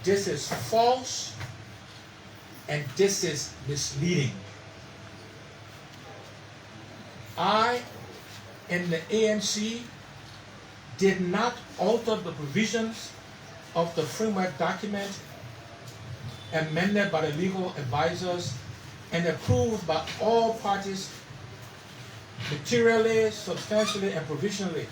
This is false and this is misleading. I and the ANC did not alter the provisions of the framework document amended by the legal advisors and approved by all parties materially, substantially, and provisionally,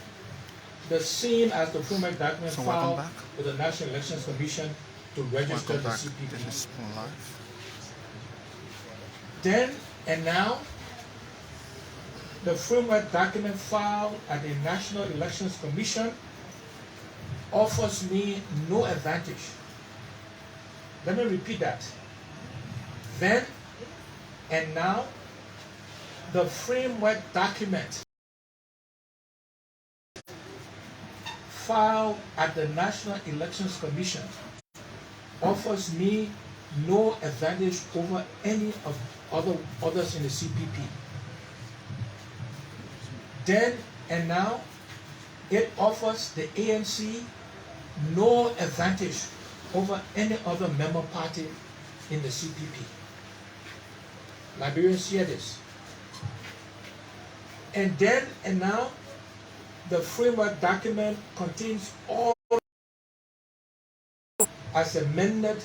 the same as the framework document filed with the National Elections Commission to register the CPP. Then and now, the framework document filed at the National Elections Commission offers me no advantage. Let me repeat that. Then and now, the framework document filed at the National Elections Commission offers me no advantage over any of others in the CPP. Then and now, it offers the ANC no advantage over any other member party in the CPP. Liberians hear this. And then and now, the framework document contains all as amended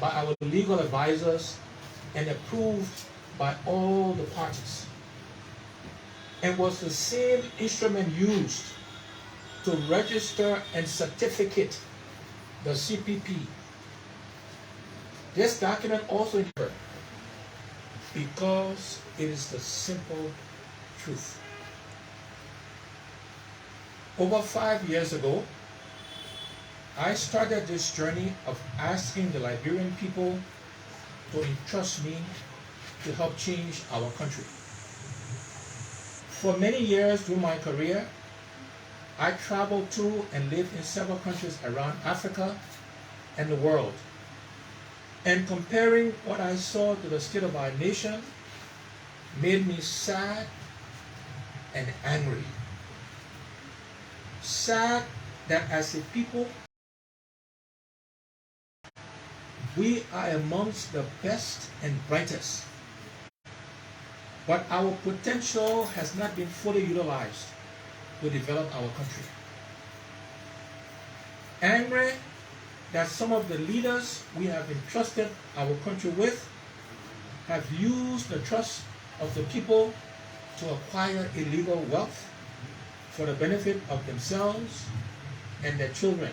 by our legal advisors and approved by all the parties, and was the same instrument used to register and certificate the CPP. This document also included because it is the simple truth. Over 5 years ago, I started this journey of asking the Liberian people to entrust me to help change our country. For many years during my career, I traveled to and lived in several countries around Africa and the world. And comparing what I saw to the state of our nation made me sad and angry. Sad that as a people, we are amongst the best and brightest, but our potential has not been fully utilized to develop our country. Angry that some of the leaders we have entrusted our country with have used the trust of the people to acquire illegal wealth for the benefit of themselves and their children,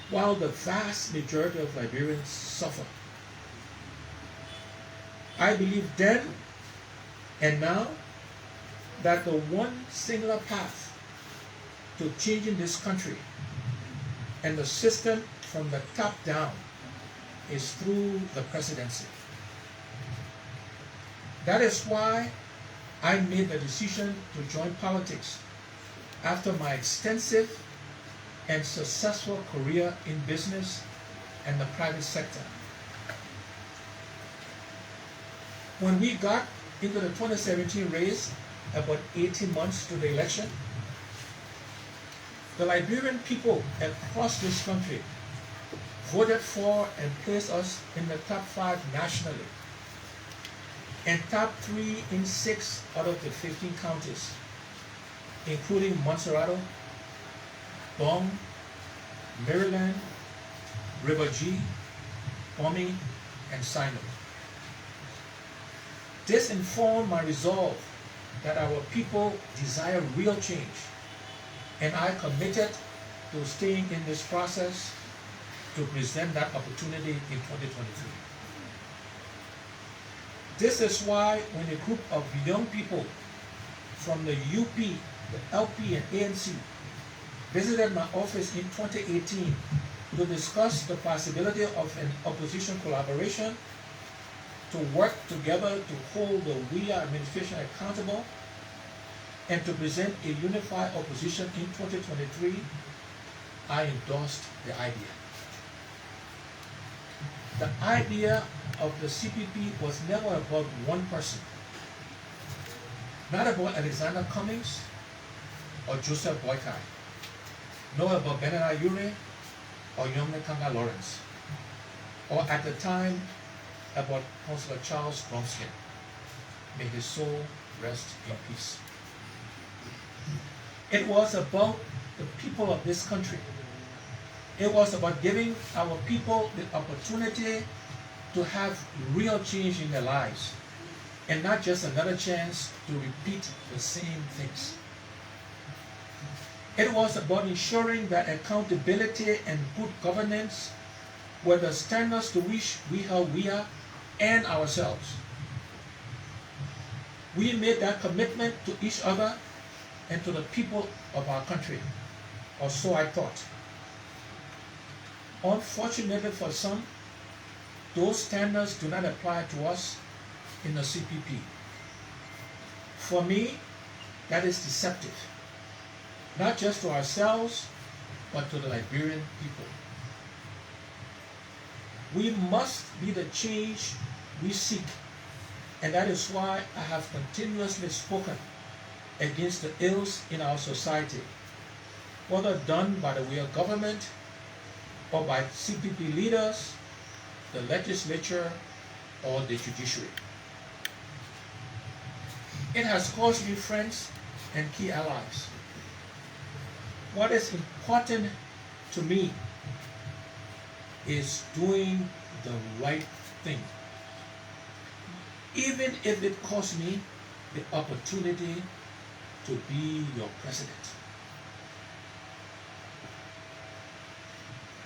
while the vast majority of Liberians suffer. I believe then and now that the one singular path to changing this country and the system from the top down is through the presidency. That is why I made the decision to join politics after my extensive and successful career in business and the private sector. When we got into the 2017 race, about 18 months to the election, the Liberian people across this country voted for and placed us in the top 5 nationally, and top 3 in 6 out of the 15 counties, including Montserrado, Bong, Maryland, River G, Cummings, and Sino. This informed my resolve that our people desire real change, and I committed to staying in this process to present that opportunity in 2023. This is why when a group of young people from the UP, the LP, and ANC visited my office in 2018 to discuss the possibility of an opposition collaboration to work together to hold the WIA administration accountable and to present a unified opposition in 2023, I endorsed the idea. The idea of the CPP was never about one person, not about Alexander Cummings or Joseph Boykai, nor about Benena Ure or Yomne Kanga Lawrence. or at the time about Councillor Charles Bromskin. May his soul rest in peace. It was about the people of this country. It was about giving our people the opportunity to have real change in their lives, and not just another chance to repeat the same things. It was about ensuring that accountability and good governance were the standards to which we held we are and ourselves. We made that commitment to each other and to the people of our country, or so I thought. Unfortunately for some, those standards do not apply to us in the CPP. For me, that is deceptive, not just to ourselves, but to the Liberian people. We must be the change we seek, and that is why I have continuously spoken against the ills in our society, whether done by the way of government or by CPP leaders, the legislature, or the judiciary. It has caused me friends and key allies. What is important to me is doing the right thing, even if it costs me the opportunity to be your president.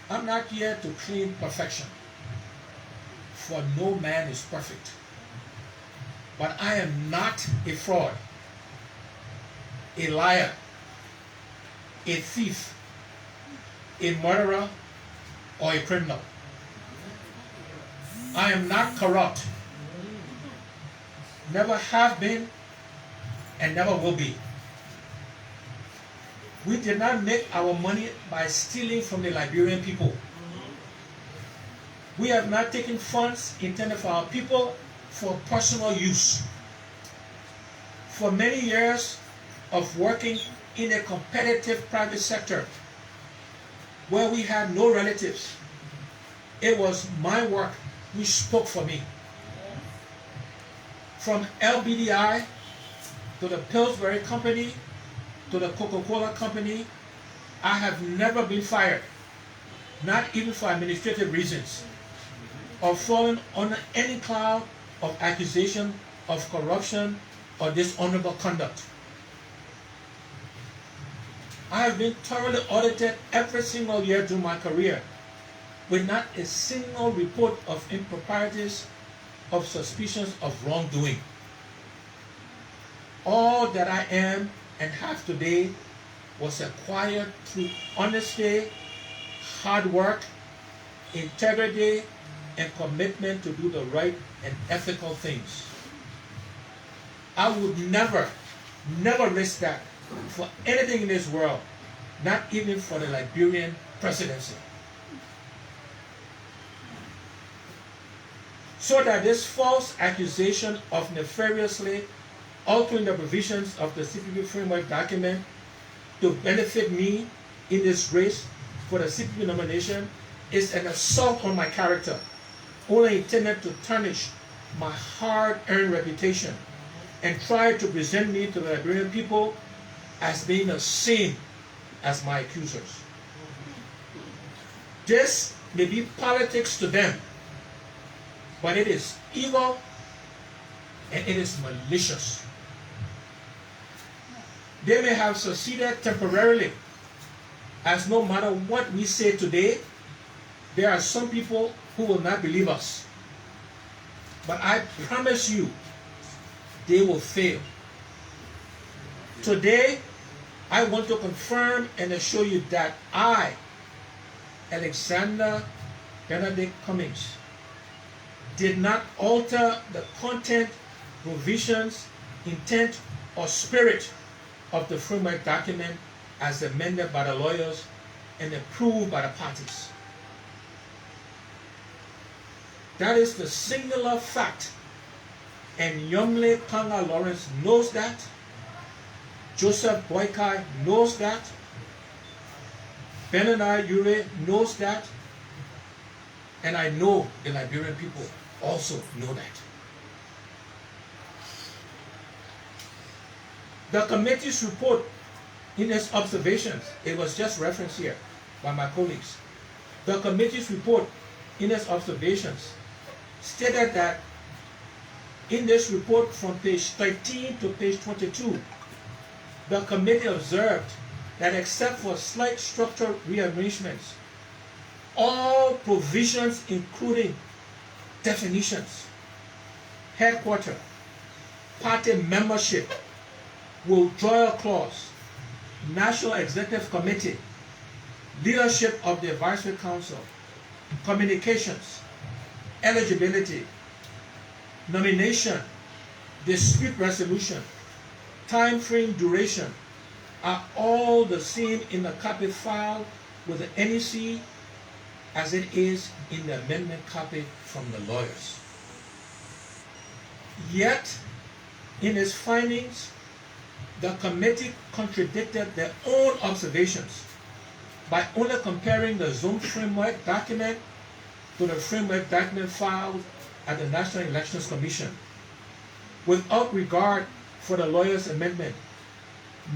I'm not here to claim perfection, for no man is perfect. But I am not a fraud, a liar, a thief, a murderer, or a criminal. I am not corrupt, never have been, and never will be. We did not make our money by stealing from the Liberian people. We have not taken funds intended for our people for personal use. For many years of working in a competitive private sector where we had no relatives, it was my work which spoke for me. From LBDI to the Pillsbury Company to the Coca-Cola Company, I have never been fired, not even for administrative reasons, or fallen under any cloud of accusation of corruption or dishonorable conduct. I have been thoroughly audited every single year during my career, with not a single report of improprieties, of suspicions of wrongdoing. All that I am and have today was acquired through honesty, hard work, integrity, and commitment to do the right and ethical things. I would never risk that for anything in this world, not even for the Liberian presidency. So that this false accusation of nefariously altering the provisions of the CPP framework document to benefit me in this race for the CPP nomination is an assault on my character, only intended to tarnish my hard-earned reputation and try to present me to the Liberian people as being the same as my accusers. This may be politics to them, but it is evil and it is malicious. They may have succeeded temporarily, as no matter what we say today, there are some people who will not believe us. But I promise you, they will fail. Today, I want to confirm and assure you that I, Alexander Benedict Cummings, did not alter the content, provisions, intent, or spirit of the framework document as amended by the lawyers and approved by the parties. That is the singular fact, and Yumle Panga Lawrence knows that, Joseph Boykai knows that, Benani Ure knows that, And I know the Liberian people also know that. The committee's report in its observations, it was just referenced here by my colleagues. The committee's report in its observations stated that in this report from page 13 to page 22, the committee observed that except for slight structural rearrangements, all provisions including definitions, headquarters, party membership, withdrawal clause, National Executive Committee, leadership of the Advisory Council, communications, eligibility, nomination, dispute resolution, time frame duration are all the same in the copy filed with the NEC as it is in the amendment copy from the lawyers. Yet, in its findings, the committee contradicted their own observations by only comparing the zone framework document to the framework document filed at the National Elections Commission, without regard for the lawyer's amendment,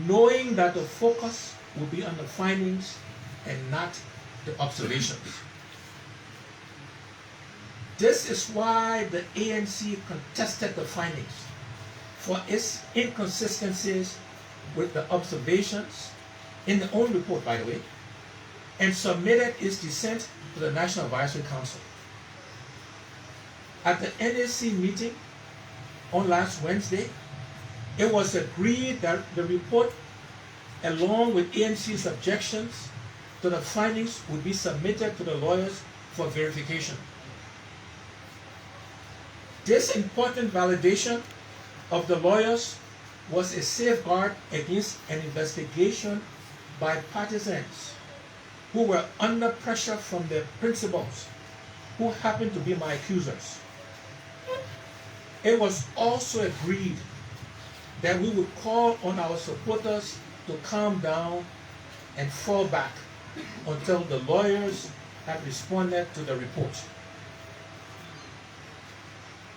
knowing that the focus will be on the findings and not the observations. This is why the ANC contested the findings for its inconsistencies with the observations in the own report, by the way, and submitted its dissent to the National Advisory Council. At the NAC meeting on last Wednesday, it was agreed that the report, along with ANC's objections to the findings, would be submitted to the lawyers for verification. This important validation of the lawyers was a safeguard against an investigation by partisans who were under pressure from their principals, who happened to be my accusers. It was also agreed that we would call on our supporters to calm down and fall back until the lawyers had responded to the report.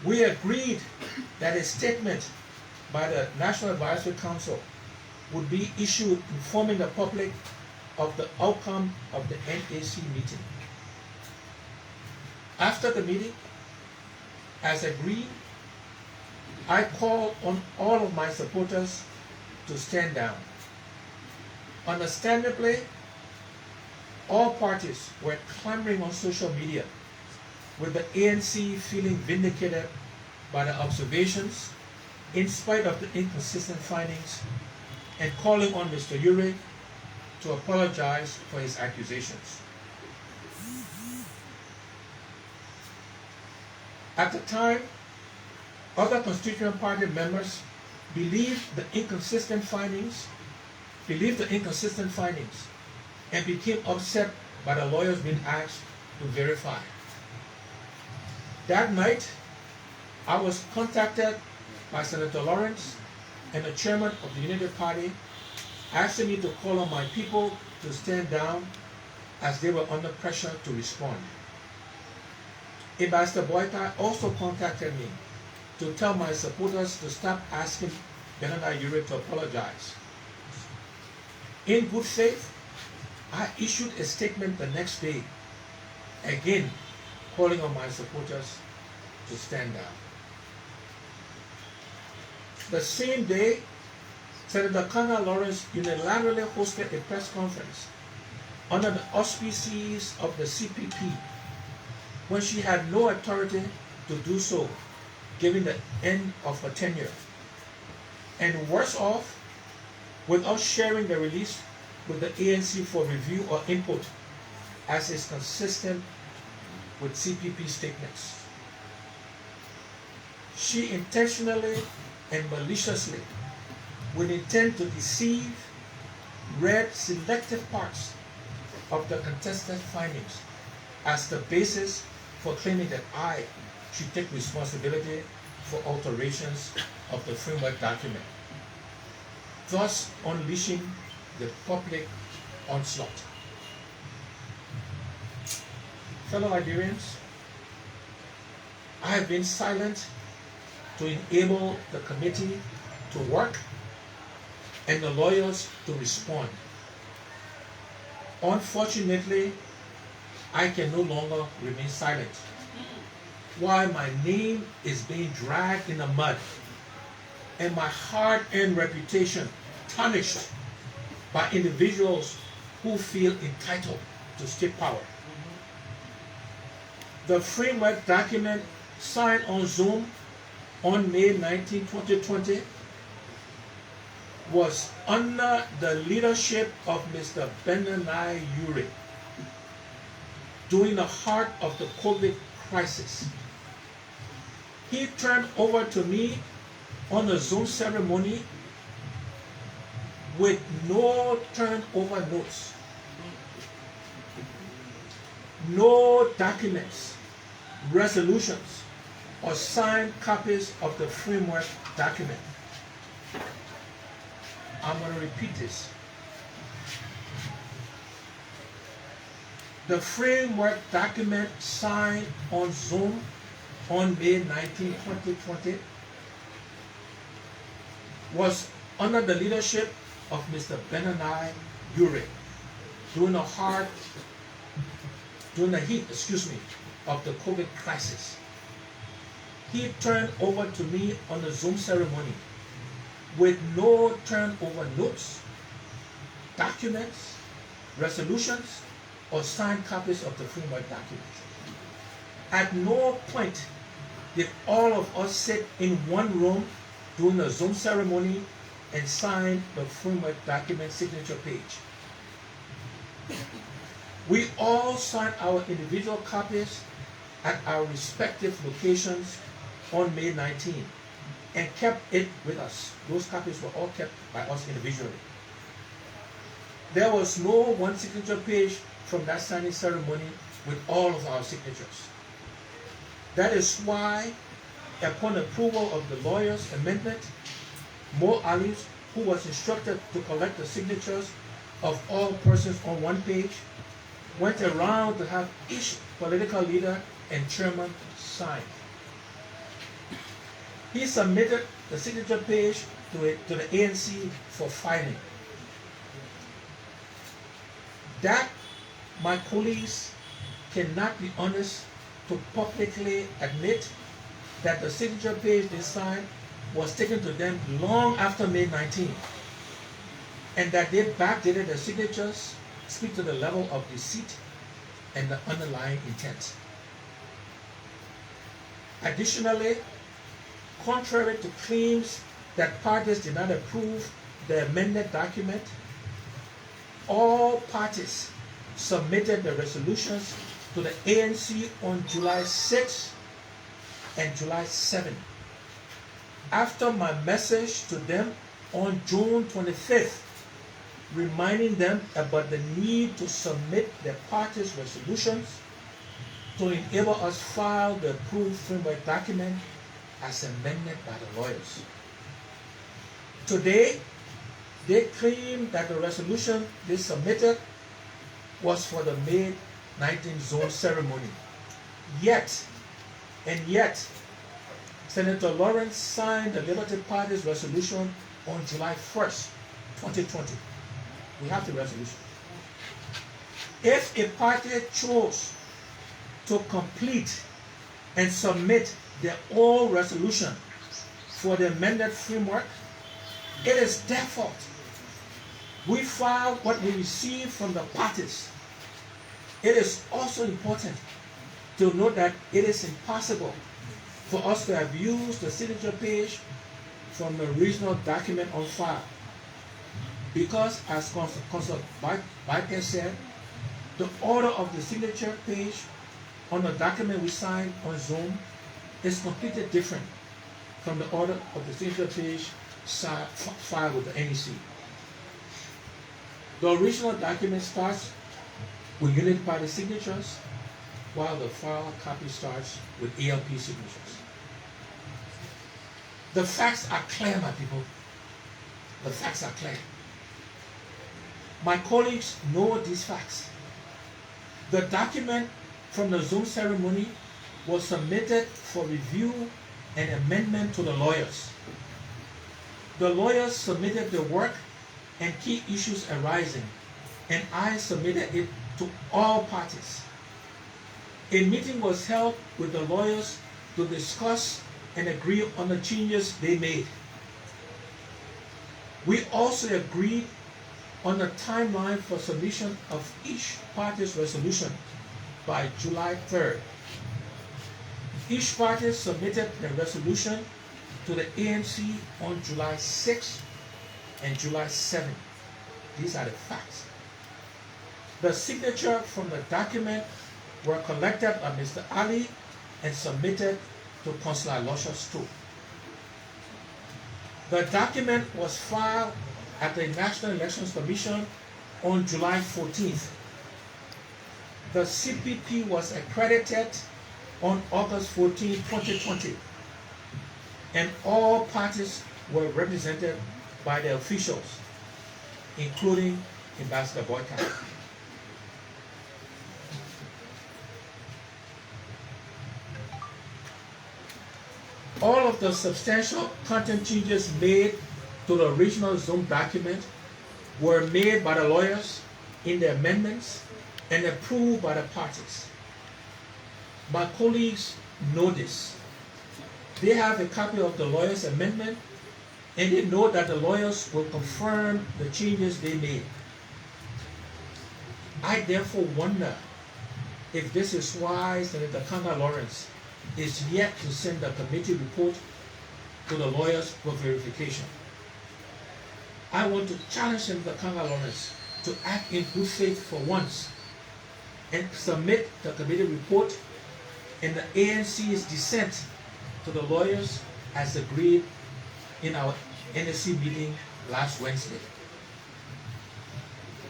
We agreed that a statement by the National Advisory Council would be issued informing the public of the outcome of the NAC meeting. After the meeting, as agreed, I called on all of my supporters to stand down. Understandably, all parties were clamoring on social media, with the ANC feeling vindicated by the observations in spite of the inconsistent findings, and calling on Mr. Ure to apologize for his accusations. At the time, other constituent party members believed the inconsistent findings, and became upset by the lawyers being asked to verify. That night, I was contacted by Senator Lawrence and the chairman of the United Party, asking me to call on my people to stand down as they were under pressure to respond. Ambassador Boyka also contacted me to tell my supporters to stop asking Bernard Ure to apologize. In good faith, I issued a statement the next day, again calling on my supporters to stand down. The same day, Senator Kanga Lawrence unilaterally hosted a press conference under the auspices of the CPP when she had no authority to do so, given the end of her tenure. And worse off, without sharing the release with the ANC for review or input, as is consistent with CPP statements. She intentionally and maliciously, with intent to deceive, read selective parts of the contested findings as the basis for claiming that I should take responsibility for alterations of the framework document, thus unleashing the public onslaught. fellow Liberians, I have been silent to enable the committee to work and the lawyers to respond. Unfortunately, I can no longer remain silent while my name is being dragged in the mud and my hard-earned reputation tarnished by individuals who feel entitled to state power. The framework document signed on Zoom on May 19, 2020 was under the leadership of Mr. Benani Ure during the heart of the COVID crisis. He turned over to me on a Zoom ceremony with no turnover notes, no documents, resolutions, or signed copies of the framework document. I'm going to repeat this. The framework document signed on Zoom on May 19, 2020 was under the leadership of Mr. Benani Ure during the heat of the COVID crisis. He turned over to me on the Zoom ceremony with no turnover notes, documents, resolutions, or signed copies of the framework document. At no point did all of us sit in one room during the Zoom ceremony and sign the framework document signature page. We all signed our individual copies at our respective locations on May 19 and kept it with us. Those copies were all kept by us individually. There was no one signature page from that signing ceremony with all of our signatures. That is why, upon approval of the lawyer's amendment, Mo Ali, who was instructed to collect the signatures of all persons on one page, went around to have each political leader and chairman sign. He submitted the signature page to the ANC for filing. That my colleagues cannot be honest to publicly admit that the signature page they signed was taken to them long after May 19, and that they backdated the signatures speak to the level of deceit and the underlying intent. Additionally, contrary to claims that parties did not approve the amended document, all parties submitted the resolutions to the ANC on July 6 and July 7. After my message to them on June 25th, reminding them about the need to submit their parties' resolutions to enable us file the approved framework document as amended by the lawyers. Today, they claim that the resolution they submitted was for the May 19th Zone ceremony. Yet, Senator Lawrence signed the Liberty Party's resolution on July 1st, 2020. We have the resolution. If a party chose to complete and submit their own resolution for the amended framework, it is their fault. We filed what we received from the parties. It is also important to note that it is impossible for us to have used the signature page from the original document on file, because, as Councilor Bytes said, the order of the signature page on the document we signed on Zoom is completely different from the order of the signature page filed with the NEC. The original document starts with unit party signatures, while the file copy starts with ALP signatures. The facts are clear, my people. The facts are clear. My colleagues know these facts. The document from the Zoom ceremony was submitted for review and amendment to the lawyers. The lawyers submitted the work and key issues arising, and I submitted it to all parties. A meeting was held with the lawyers to discuss and agree on the changes they made. We also agreed on the timeline for submission of each party's resolution by July 3rd. Each party submitted the resolution to the ANC on July 6th and July 7th. These are the facts. The signature from the document were collected by Mr. Ali and submitted to Councillor Aloysius too. The document was filed at the National Elections Commission on July 14th. The CPP was accredited on August 14, 2020, and all parties were represented by the officials, including Ambassador Boycott. All of the substantial content changes made to the original Zoom document were made by the lawyers in the amendments and approved by the parties. My colleagues know this. They have a copy of the lawyers' amendment, and they know that the lawyers will confirm the changes they made. I therefore wonder if this is why Senator Kanga Lawrence is yet to send the committee report to the lawyers for verification. I want to challenge Senator Kanga Lawrence to act in good faith for once and submit the committee report and the ANC's dissent to the lawyers as agreed in our NSC meeting last Wednesday.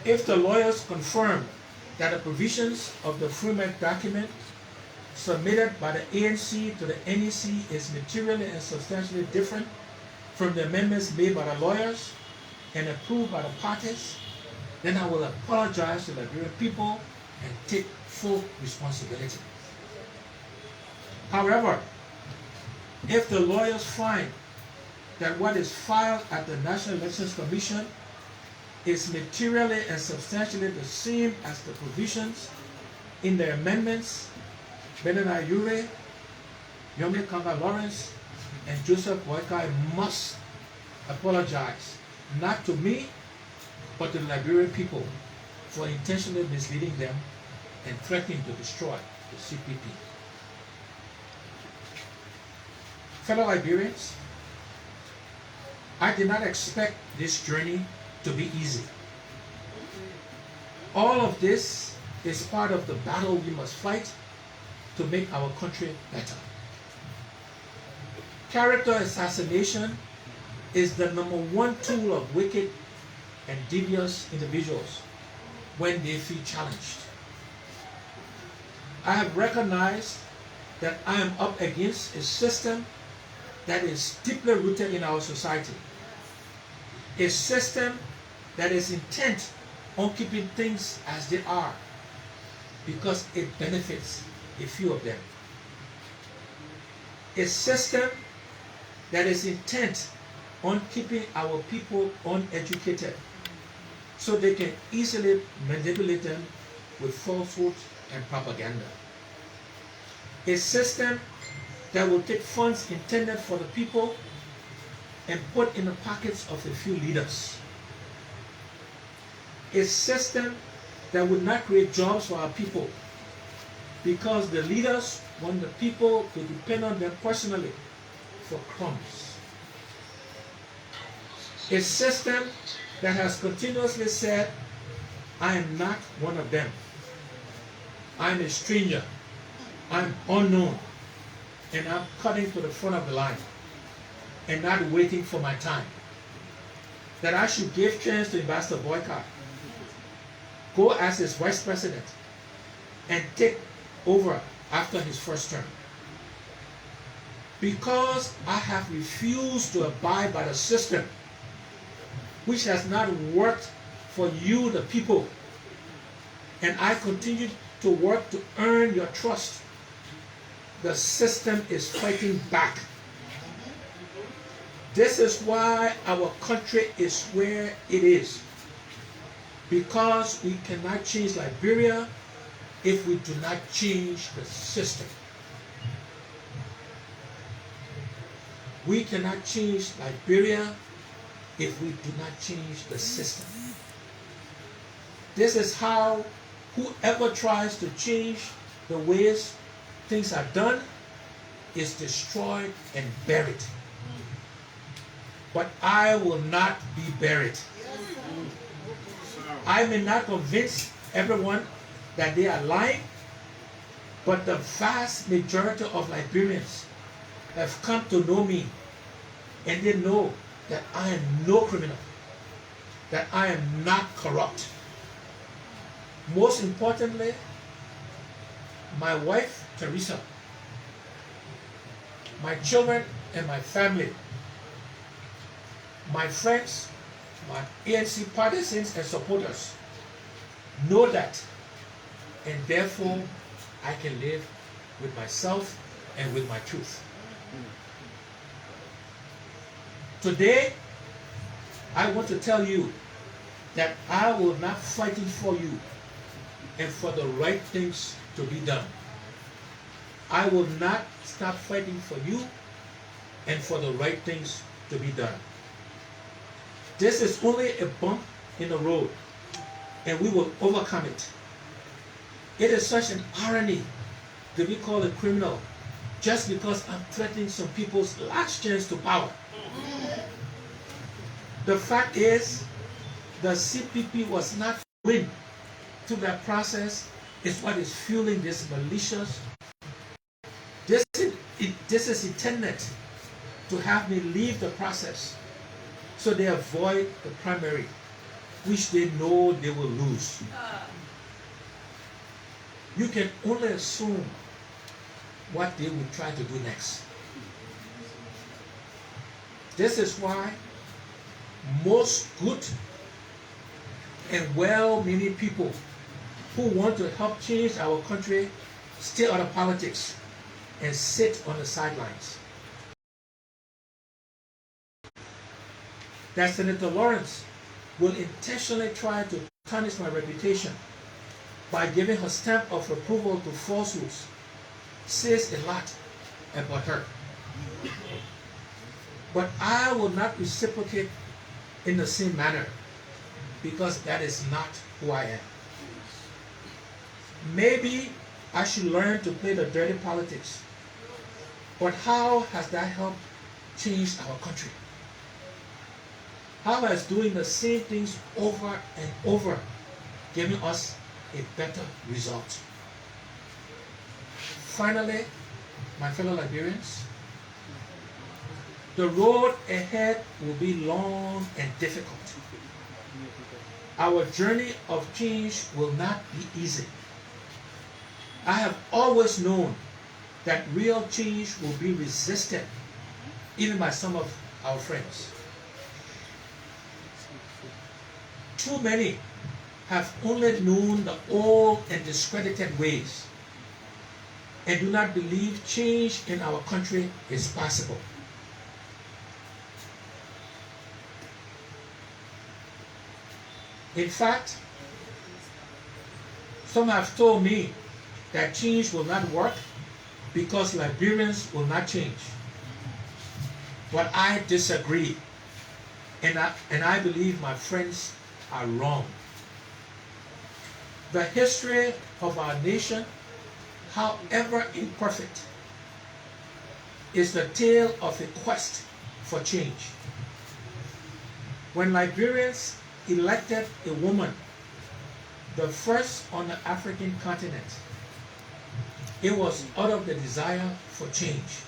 If the lawyers confirm that the provisions of the framework document submitted by the ANC to the NEC is materially and substantially different from the amendments made by the lawyers and approved by the parties, then I will apologize to the Liberian people and take full responsibility. However, if the lawyers find that what is filed at the National Elections Commission is materially and substantially the same as the provisions in the amendments, Bernard Ayure, Yomi Kanga Lawrence, and Joseph Boykai must apologize, not to me, but to the Liberian people for intentionally misleading them and threatening to destroy the CPP. Fellow Liberians, I did not expect this journey to be easy. All of this is part of the battle we must fight to make our country better. Character assassination is the #1 tool of wicked and devious individuals when they feel challenged. I have recognized that I am up against a system that is deeply rooted in our society, a system that is intent on keeping things as they are because it benefits a few of them. A system that is intent on keeping our people uneducated so they can easily manipulate them with falsehood and propaganda. A system that will take funds intended for the people and put in the pockets of a few leaders. A system that would not create jobs for our people because the leaders want the people to depend on them personally for crumbs. A system that has continuously said, I am not one of them. I'm a stranger. I'm unknown. And I'm cutting to the front of the line and not waiting for my time. That I should give chance to Ambassador Boycott, go as his vice president, and take over after his first term. Because I have refused to abide by the system which has not worked for you, the people, and I continue to work to earn your trust, the system is fighting back. This is why our country is where it is. Because we cannot change Liberia if we do not change the system. We cannot change Liberia if we do not change the system. This is how whoever tries to change the ways things are done is destroyed and buried. But I will not be buried. I may not convince everyone that they are lying, but the vast majority of Liberians have come to know me, and they know that I am no criminal, that I am not corrupt. Most importantly, my wife, Teresa, my children and my family, my friends, my ANC partisans and supporters know that, and therefore I can live with myself and with my truth. Today, I want to tell you that I will not fight for you and for the right things to be done. I will not stop fighting for you and for the right things to be done. This is only a bump in the road, and we will overcome it. It is such an irony to be called a criminal just because I'm threatening some people's last chance to power. The fact is, the CPP was not win through that process. Is what is fueling this malicious. This is intended to have me leave the process, so they avoid the primary, which they know they will lose. You can only assume what they will try to do next. This is why most good and well-meaning people who want to help change our country stay out of politics and sit on the sidelines. That Senator Lawrence will intentionally try to tarnish my reputation by giving her stamp of approval to falsehoods says a lot about her. But I will not reciprocate in the same manner, because that is not who I am. Maybe I should learn to play the dirty politics, but how has that helped change our country? How has doing the same things over and over giving us a better result? Finally, my fellow Liberians, the road ahead will be long and difficult. Our journey of change will not be easy. I have always known that real change will be resisted, even by some of our friends. Too many have only known the old and discredited ways and do not believe change in our country is possible. In fact, some have told me that change will not work because Liberians will not change. But I disagree, and I believe my friends are wrong. The history of our nation, however imperfect, is the tale of a quest for change. When Liberians elected a woman, the first on the African continent, it was out of the desire for change.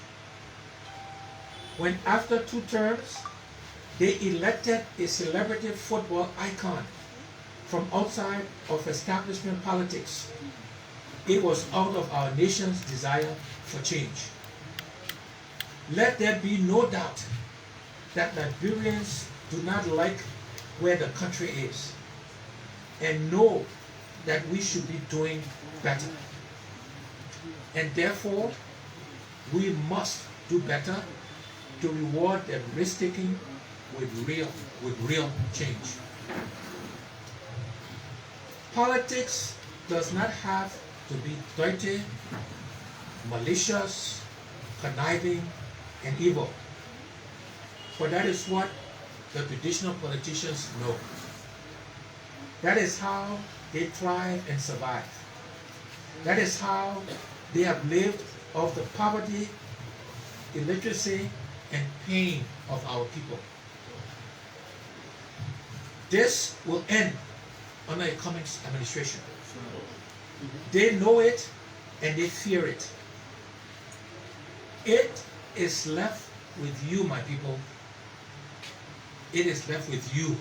When after 2 terms, they elected a celebrity football icon from outside of establishment politics, it was out of our nation's desire for change. Let there be no doubt that Liberians do not like where the country is and know that we should be doing better. And therefore, we must do better to reward the risk-taking with real change. Politics does not have to be dirty, malicious, conniving, and evil. For that is what the traditional politicians know. That is how they thrive and survive. That is how they have lived off the poverty, illiteracy, and pain of our people. This will end under a Cummings administration. They know it and they fear it. It is left with you, my people. It is left with you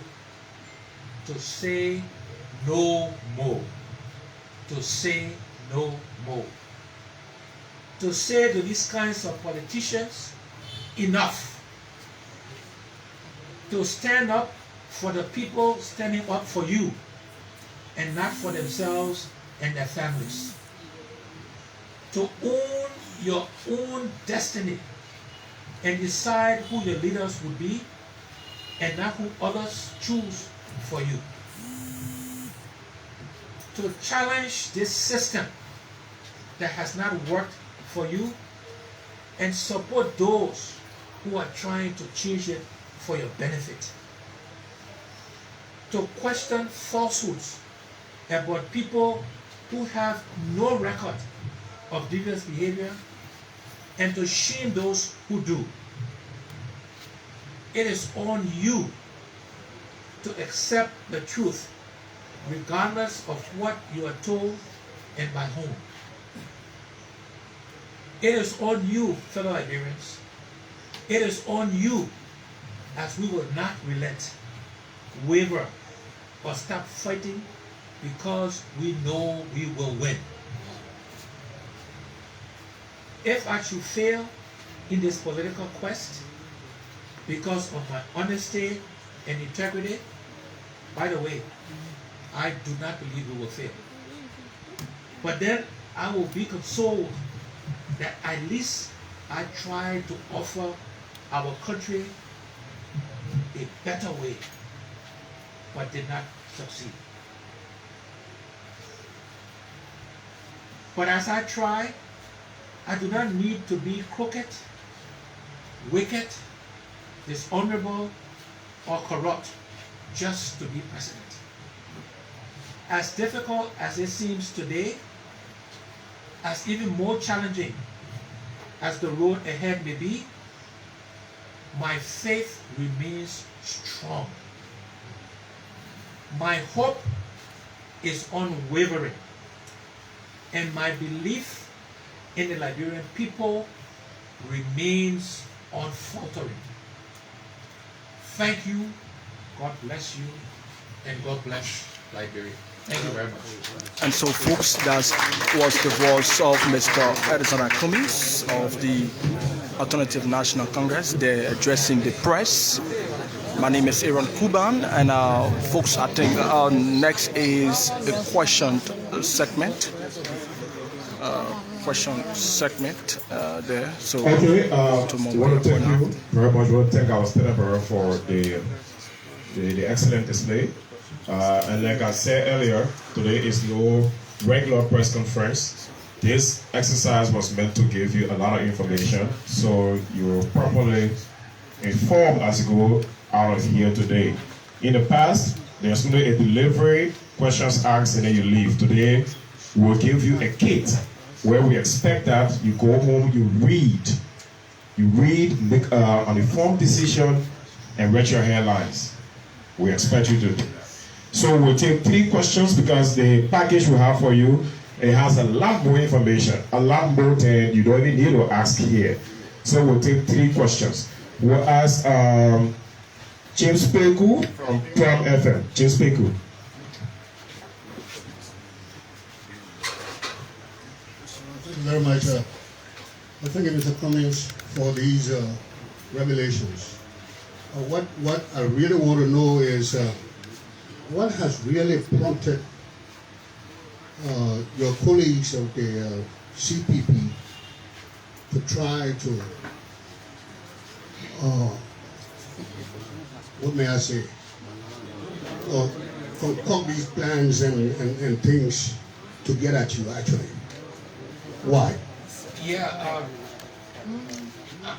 to say no more. To say no more. To say to these kinds of politicians, enough. To stand up for the people standing up for you and not for themselves and their families. To own your own destiny and decide who your leaders would be and not who others choose for you. To challenge this system that has not worked for you and support those who are trying to change it for your benefit. To question falsehoods about people who have no record of devious behavior and to shame those who do. It is on you to accept the truth regardless of what you are told and by whom. It is on you, fellow Liberians. It is on you, as we will not relent, waver, or stop fighting because we know we will win. If I should fail in this political quest because of my honesty and integrity, by the way, I do not believe we will fail. But then I will be consoled that at least I tried to offer our country a better way, but did not succeed. But as I try, I do not need to be crooked, wicked, dishonorable, or corrupt just to be president. As difficult as it seems today, as even more challenging as the road ahead may be, my faith remains strong. My hope is unwavering, and my belief in the Liberian people remains unfaltering. Thank you, God bless you, and God bless Liberia. Thank you very much. And so, folks, that was the voice of Mr. Edison Cummings of the Alternative National Congress. They're addressing the press. My name is Aaron Kuban, and folks, I think next is the question segment. There. So, okay, I want to thank you very much. We want to thank our State Emperor for the excellent display. And like I said earlier, today is no regular press conference. This exercise was meant to give you a lot of information, so you're properly informed as you go out of here today. In the past, there's only a delivery, questions asked, and then you leave. Today, we'll give you a kit where we expect that you go home, you read, make an informed decision, and read your headlines. We expect you to. So we'll take 3 questions because the package we have for you, it has a lot more information, a lot more than you don't even need to ask here. So we'll take 3 questions. We'll ask James Peku from Pram FM. James Peku. Thank you very much. I thank you, Mr. Cummings, for these revelations. What I really want to know is what has really prompted your colleagues of the CPP to try to, what may I say, concoct these plans and things to get at you, actually? Why? Yeah,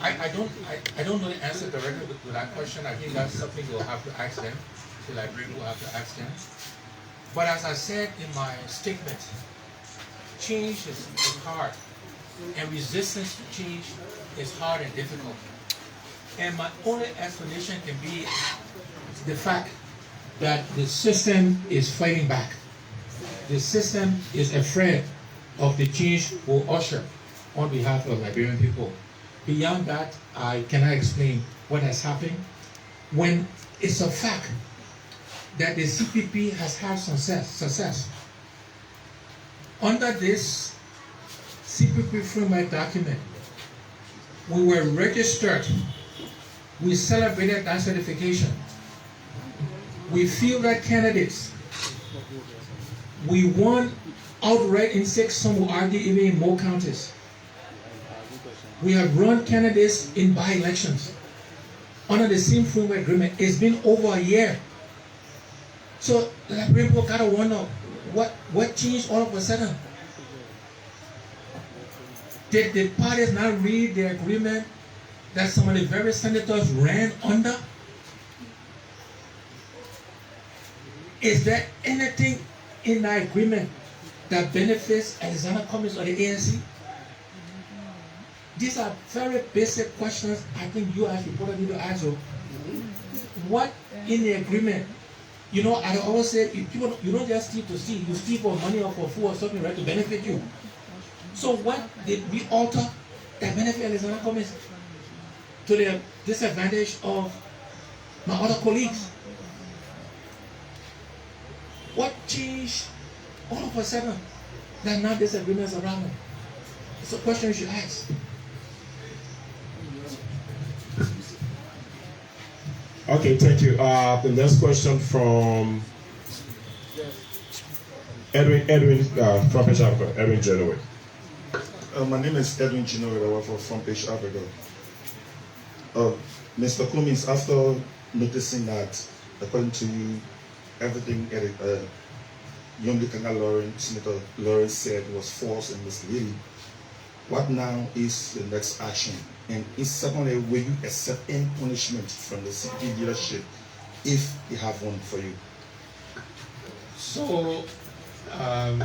I don't know the answer directly to that question. I think that's something you'll have to ask them. The librarian will have to ask them. But as I said in my statement, change is hard, and resistance to change is hard and difficult. And my only explanation can be the fact that the system is fighting back. The system is afraid of the change we'll usher on behalf of Liberian people. Beyond that, I cannot explain what has happened. When it's a fact that the CPP has had success. Under this CPP framework document, we were registered. We celebrated that certification. We fielded candidates. We won outright in 6, some will argue even in more counties. We have run candidates in by-elections under the same framework agreement. It's been over a year. So the Liberian people gotta wonder what changed all of a sudden. Did the parties not read the agreement that some of the very senators ran under? Is there anything in that agreement that benefits Alexander Cummings or the ANC? These are very basic questions I think you as reporters need to answer. What in the agreement? You know, I always say, you don't just steal to steal. You steal for money or for food or something, right, to benefit you. So what did we alter that benefit Alexander Cummings to the disadvantage of my other colleagues? What changed all of a sudden that now disagreements around them? It's a question you should ask. Okay, thank you. The next question from Edwin from Page Africa. Edwin Genoa. My name is Edwin Genoa. I work for Front Page Africa. Mr. Cummings, after noticing that, according to you, everything Young Kanga Senator Lawrence said was false and misleading, what now is the next action? And secondly, will you accept any punishment from the CPP leadership if they have one for you? So, I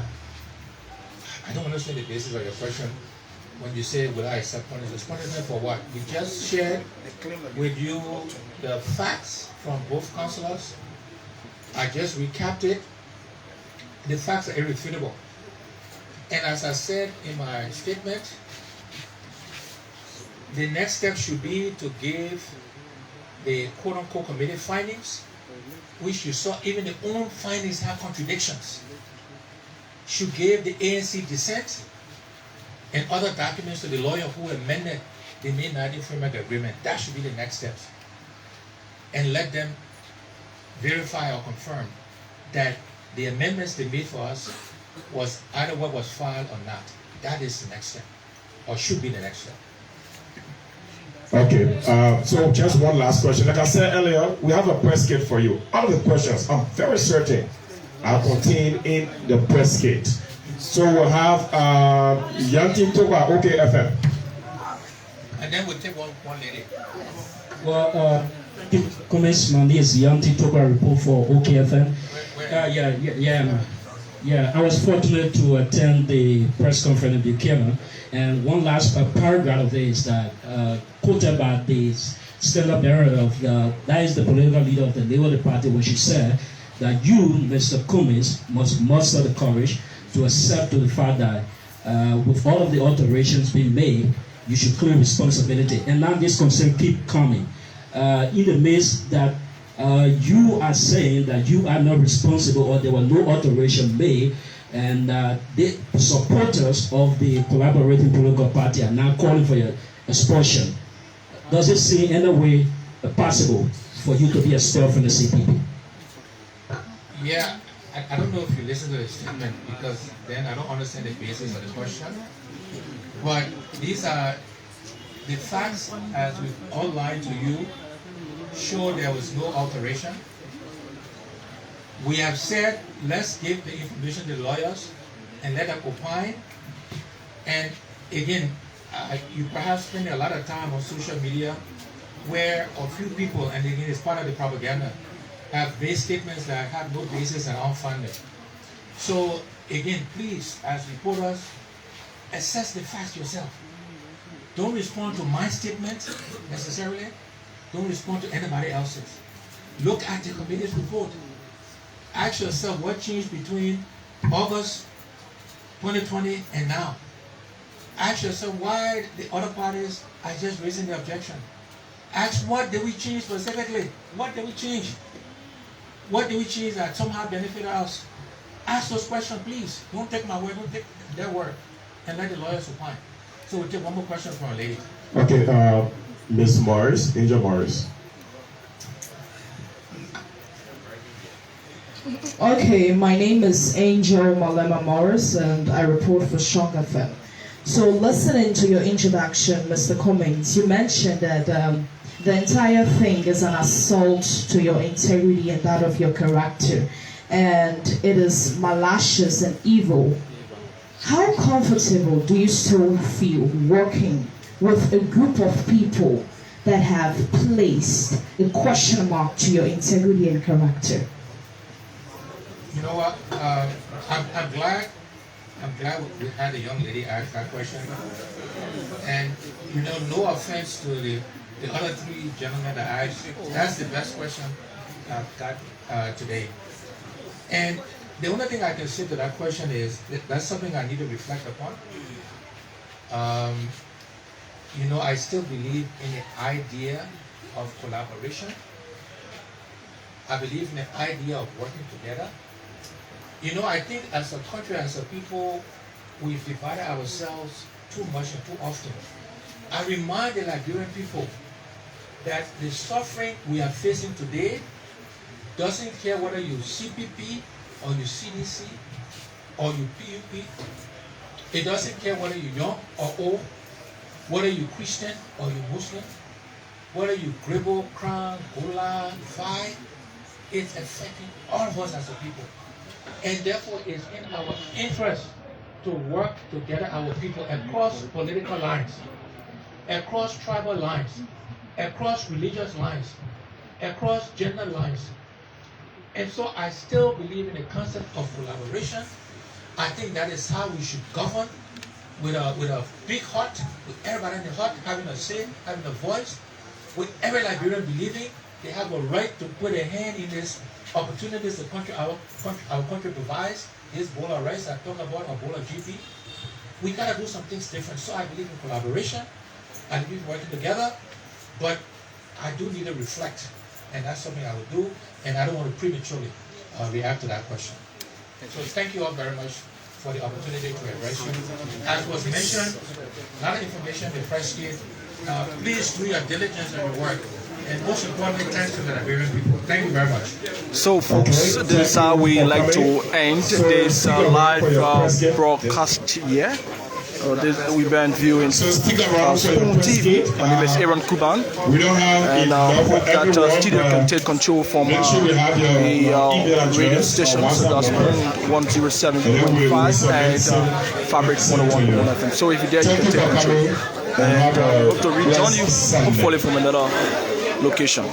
don't understand the basis of your question. When you say, will I accept punishment? Punishment for what? We just shared with you the facts from both councillors. I just recapped it. The facts are irrefutable. And as I said in my statement, the next step should be to give the quote-unquote committee findings, which you saw even the own findings have contradictions. Should give the ANC dissent and other documents to the lawyer who amended the May 19 Framework Agreement. That should be the next steps. And let them verify or confirm that the amendments they made for us was either what was filed or not. That is the next step, or should be the next step. Okay, so just one last question. Like I said earlier, we have a press kit for you. All of the questions, I'm very certain, are contained in the press kit. So we'll have Yanti Toba, OK FM. And then we'll take one lady. Well, Cummings, my name is Yanti Toba, report for OKFM. Yeah. I was fortunate to attend the press conference in Buchanan, and one last paragraph of this that quoted by the stand-up bearer of that is the political leader of the Labour Party, when she said that you, Mr. Cummings, must muster the courage to accept the fact that with all of the alterations being made, you should claim responsibility. And now this concern keep coming. In the midst that you are saying that you are not responsible or there were no alteration made, and the supporters of the collaborating political party are now calling for your expulsion. Does it seem in any way possible for you to be expelled from the CPP? Yeah, I don't know if you listen to the statement because then I don't understand the basis of the question. But these are the facts as we've outlined to you show there was no alteration. We have said, let's give the information to the lawyers and let them opine. And again, you perhaps spend a lot of time on social media where a few people, and again it's part of the propaganda, have made statements that have no basis and unfounded. So again, please, as reporters, assess the facts yourself. Don't respond to my statement necessarily. Don't respond to anybody else's. Look at the committee's report. Ask yourself what changed between August 2020 and now. Ask yourself why the other parties are just raising the objection. Ask what did we change specifically? What did we change? What did we change that somehow benefited us? Ask those questions, please. Don't take my word, don't take their word, and let the lawyers opine. So we'll take one more question from a lady. Okay, Ms. Morris, Angel Morris. Okay, my name is Angel Malema Morris, and I report for Shock FM. So listening to your introduction, Mr. Cummings, you mentioned that the entire thing is an assault to your integrity and that of your character, and it is malicious and evil. How comfortable do you still feel working with a group of people that have placed a question mark to your integrity and character? You know what? I'm glad we had a young lady ask that question. And you know, no offense to the other three gentlemen that asked, that's the best question I've got today. And the only thing I can say to that question is that's something I need to reflect upon. You know, I still believe in the idea of collaboration. I believe in the idea of working together. You know, I think as a country, as a people, we've divided ourselves too much and too often. I remind the Liberian people that the suffering we are facing today doesn't care whether you CPP or you CDC or you PUP. It doesn't care whether you're young or old, whether you're Christian or you're Muslim, whether you Gribble, Crown, Gola, Phi. It's affecting all of us as a people. And therefore, it's in our interest to work together, our people, across political lines, across tribal lines, across religious lines, across gender lines. And so I still believe in the concept of collaboration. I think that is how we should govern, with a big heart, with everybody in the heart having a say, having a voice, with every Liberian believing they have a right to put a hand in this opportunities the country, our country provides, this bowl of rice I talk about, or bowl of GP. We gotta do some things different. So I believe in collaboration, I believe in working together, but I do need to reflect, and that's something I will do, and I don't want to prematurely react to that question. So thank you all very much for the opportunity to address you. As was mentioned, a lot of information the press gave. Please do your diligence and your work. And most importantly, thanks to the Liberian people. Thank you very much. So, folks, this is how we like to end this live broadcast here. We've been viewing Spoon TV. My name is Aaron Kuban, and I hope that studio can take control from the radio stations, so that's Spoon 107.5 and Fabric 101 FM. So if you're there, you can take control. And hope to rejoin you, hopefully from another location.